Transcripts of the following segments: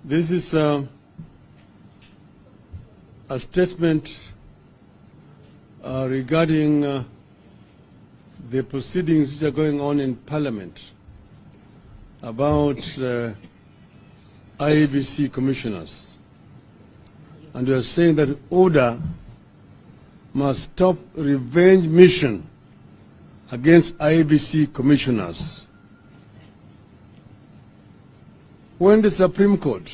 This is a statement regarding the proceedings which are going on in Parliament about IEBC commissioners. And we are saying that order must stop revenge mission against IEBC commissioners. When the Supreme Court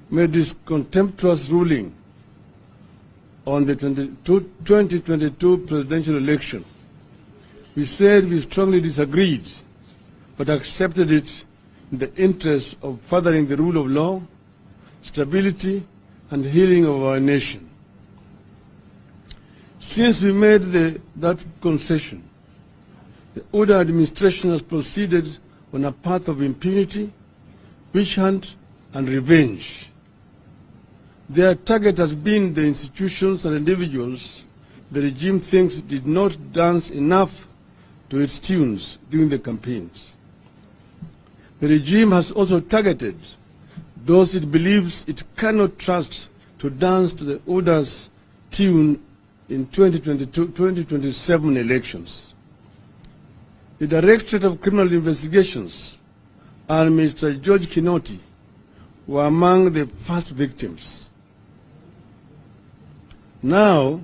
made this contemptuous ruling on the 2022 presidential election, we said we strongly disagreed, but accepted it in the interest of furthering the rule of law, stability, and healing of our nation. Since we made that concession, the Order administration has proceeded on a path of impunity, witch hunt, and revenge. Their target has been the institutions and individuals the regime thinks did not dance enough to its tunes during the campaigns. The regime has also targeted those it believes it cannot trust to dance to the order's tune in 2027 elections. The Directorate of Criminal Investigations and Mr. George Kinoti were among the first victims. Now,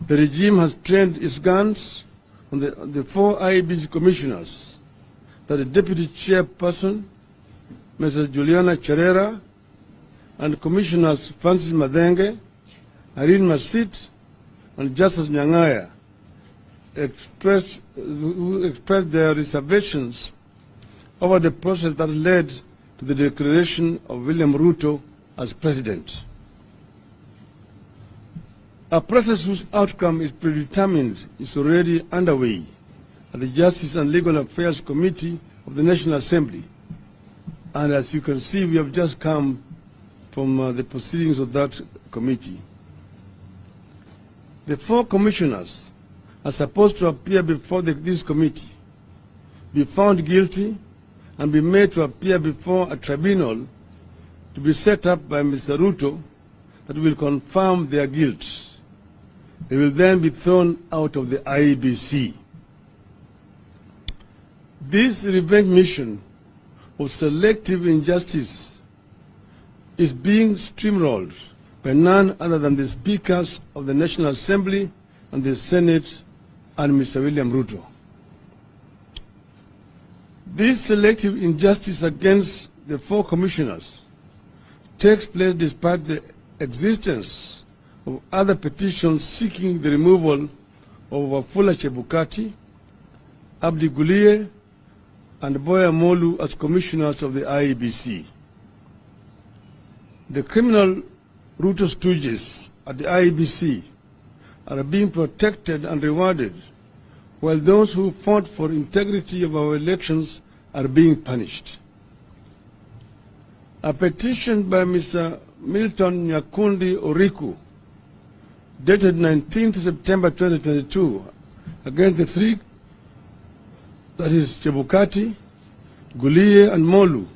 the regime has trained its guns on the 4 IEBC commissioners, that the Deputy Chairperson, Mrs. Juliana Cherera, and Commissioners Francis Madenge, Irene Masit, and Justice Nyangaya, who expressed their reservations over the process that led to the declaration of William Ruto as president. A process whose outcome is predetermined is already underway at the Justice and Legal Affairs Committee of the National Assembly. And as you can see, we have just come from the proceedings of that committee. The 4 commissioners are supposed to appear before this committee, be found guilty, and be made to appear before a tribunal to be set up by Mr. Ruto that will confirm their guilt. They will then be thrown out of the IEBC. This revenge mission of selective injustice is being steamrolled by none other than the Speakers of the National Assembly and the Senate and Mr. William Ruto. This selective injustice against the 4 commissioners takes place despite the existence of other petitions seeking the removal of Wafula Chebukati, Abdi Gulie, and Boya Molu as commissioners of the IEBC. The criminal Ruto stooges at the IEBC are being protected and rewarded, while those who fought for integrity of our elections are being punished. A petition by Mr. Milton Nyakundi Oriku, dated 19th September 2022, against the 3, that is Chebukati, Gulie, and Molu,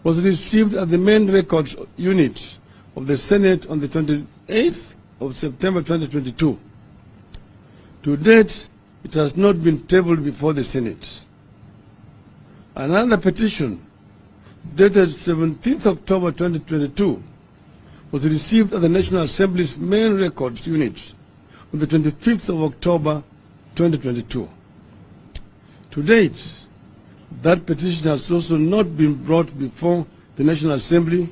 was received at the main records unit of the Senate on the 28th of September 2022. To date, it has not been tabled before the Senate. Another petition, dated 17th October 2022, was received at the National Assembly's main records unit on the 25th of October 2022. To date, that petition has also not been brought before the National Assembly,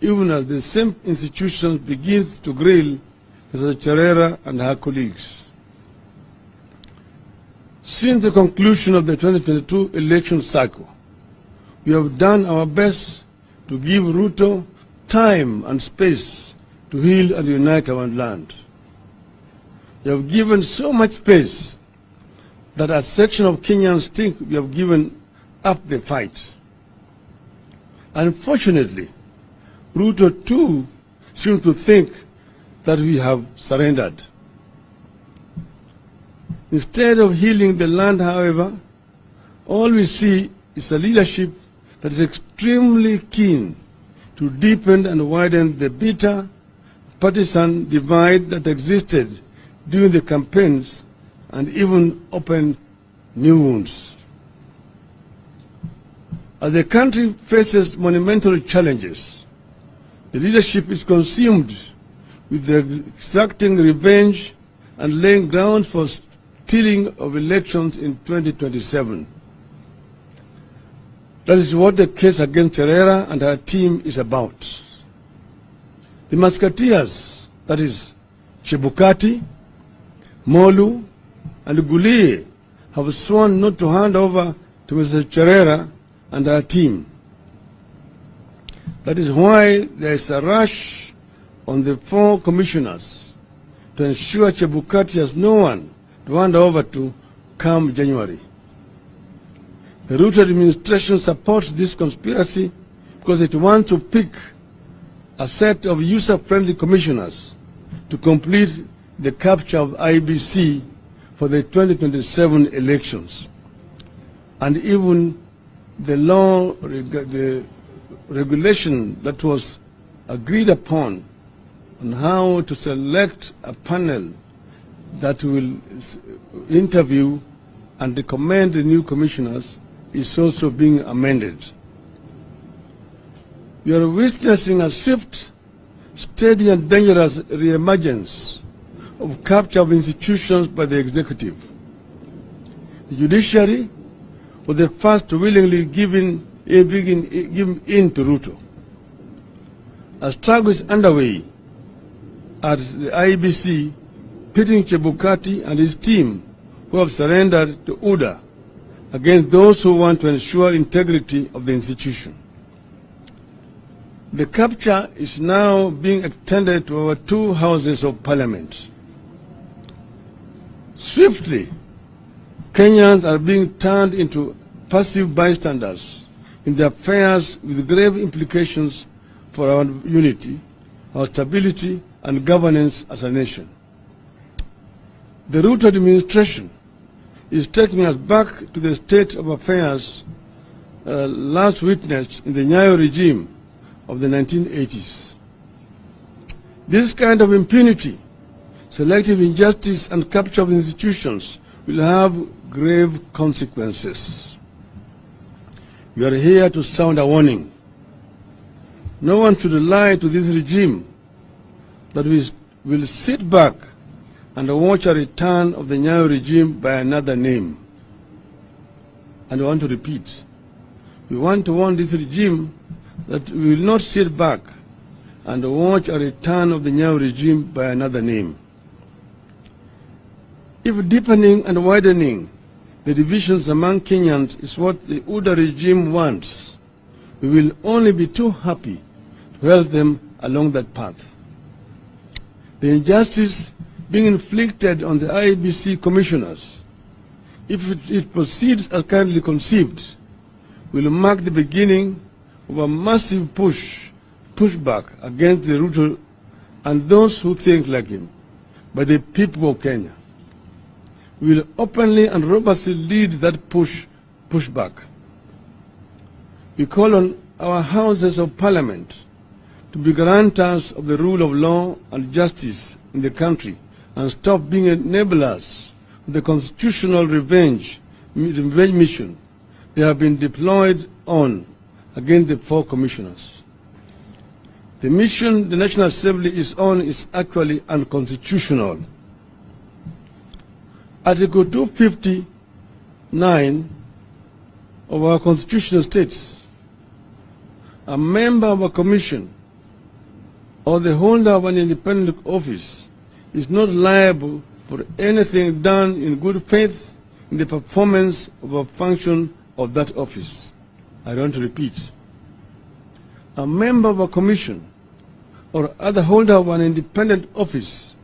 even as the same institution begins to grill Mr. Cherera and her colleagues. Since the conclusion of the 2022 election cycle, we have done our best to give Ruto time and space to heal and unite our land. We have given so much space that a section of Kenyans think we have given up the fight. Unfortunately, Ruto too seems to think that we have surrendered. Instead of healing the land, however, all we see is a leadership that is extremely keen to deepen and widen the bitter partisan divide that existed during the campaigns and even open new wounds. As the country faces monumental challenges, the leadership is consumed with the exacting revenge and laying ground for stealing of elections in 2027. That is what the case against Cherera and her team is about. The Musketeers, that is Chebukati, Molu, and Gulie, have sworn not to hand over to Mr. Cherera and her team. That is why there is a rush on the 4 commissioners to ensure Chebukati has no one to hand over to come January. The Ruto administration supports this conspiracy because it wants to pick a set of user-friendly commissioners to complete the capture of IEBC for the 2027 elections. And even the law, the regulation that was agreed upon on how to select a panel that will interview and recommend the new commissioners is also being amended. We are witnessing a swift, steady and dangerous re-emergence of capture of institutions by the executive. The judiciary was the first to willingly give in to Ruto. A struggle is underway at the IEBC, pitting Chebukati and his team who have surrendered to UDA against those who want to ensure integrity of the institution. The capture is now being extended to our 2 houses of parliament. Swiftly, Kenyans are being turned into passive bystanders in the affairs with grave implications for our unity, our stability, and governance as a nation. The Ruto administration is taking us back to the state of affairs last witnessed in the Nyayo regime of the 1980s. This kind of impunity, selective injustice, and capture of institutions will have grave consequences. We are here to sound a warning. No one should lie to this regime that we will sit back and watch a return of the Nyayo regime by another name. And I want to repeat, we want to warn this regime that we will not sit back and watch a return of the Nyayo regime by another name. If deepening and widening the divisions among Kenyans is what the UDA regime wants, we will only be too happy to help them along that path. The injustice being inflicted on the IEBC commissioners, if it proceeds as currently conceived, will mark the beginning of a massive pushback against the Ruto and those who think like him by the people of Kenya. We will openly and robustly lead that pushback. We call on our houses of parliament to be guarantors of the rule of law and justice in the country and stop being enablers of the constitutional revenge mission they have been deployed on against the 4 commissioners. The mission the National Assembly is on is actually unconstitutional. Article 259 of our constitution states, a member of a commission or the holder of an independent office is not liable for anything done in good faith in the performance of a function of that office. I want to repeat. A member of a commission or other holder of an independent office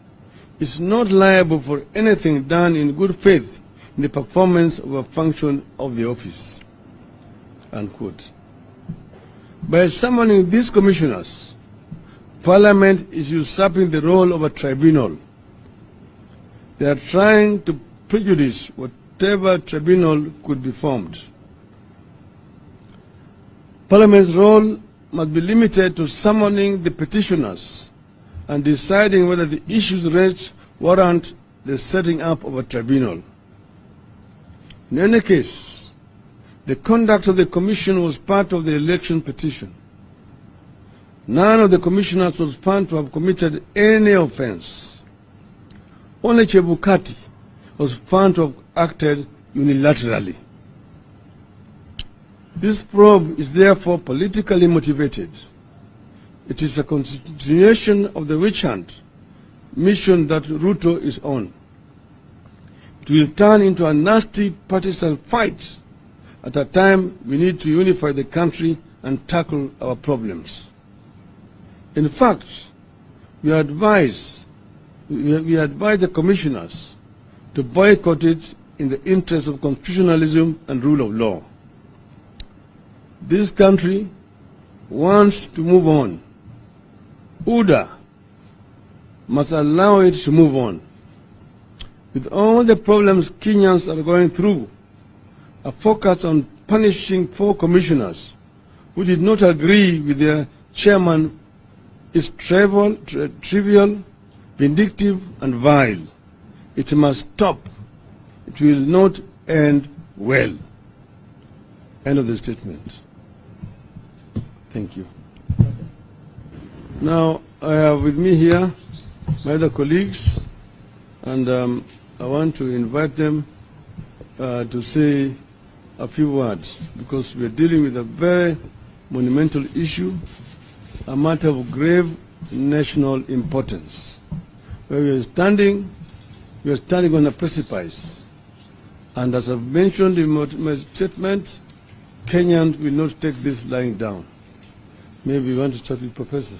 is not liable for anything done in good faith in the performance of a function of the office. Unquote. By summoning these commissioners, Parliament is usurping the role of a tribunal. They are trying to prejudice whatever tribunal could be formed. Parliament's role must be limited to summoning the petitioners and deciding whether the issues raised warrant the setting up of a tribunal. In any case, the conduct of the commission was part of the election petition. None of the commissioners was found to have committed any offense. Only Chebukati was found to have acted unilaterally. This probe is therefore politically motivated. It is a continuation of the witch hunt mission that Ruto is on. It will turn into a nasty partisan fight at a time we need to unify the country and tackle our problems. In fact, we advise the commissioners to boycott it in the interest of constitutionalism and rule of law. This country wants to move on. UDA must allow it to move on. With all the problems Kenyans are going through, a focus on punishing 4 commissioners who did not agree with their chairman is trivial, vindictive, and vile. It must stop. It will not end well. End of the statement. Thank you. Now, I have with me here my other colleagues, and I want to invite them to say a few words, because we are dealing with a very monumental issue, a matter of grave national importance. Where we are standing on a precipice. And as I've mentioned in my statement, Kenyans will not take this lying down. Maybe you want to start with Professor.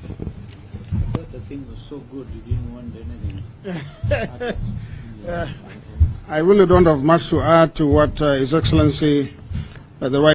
I thought the thing was so good you didn't want anything. I really don't have much to add to what His Excellency the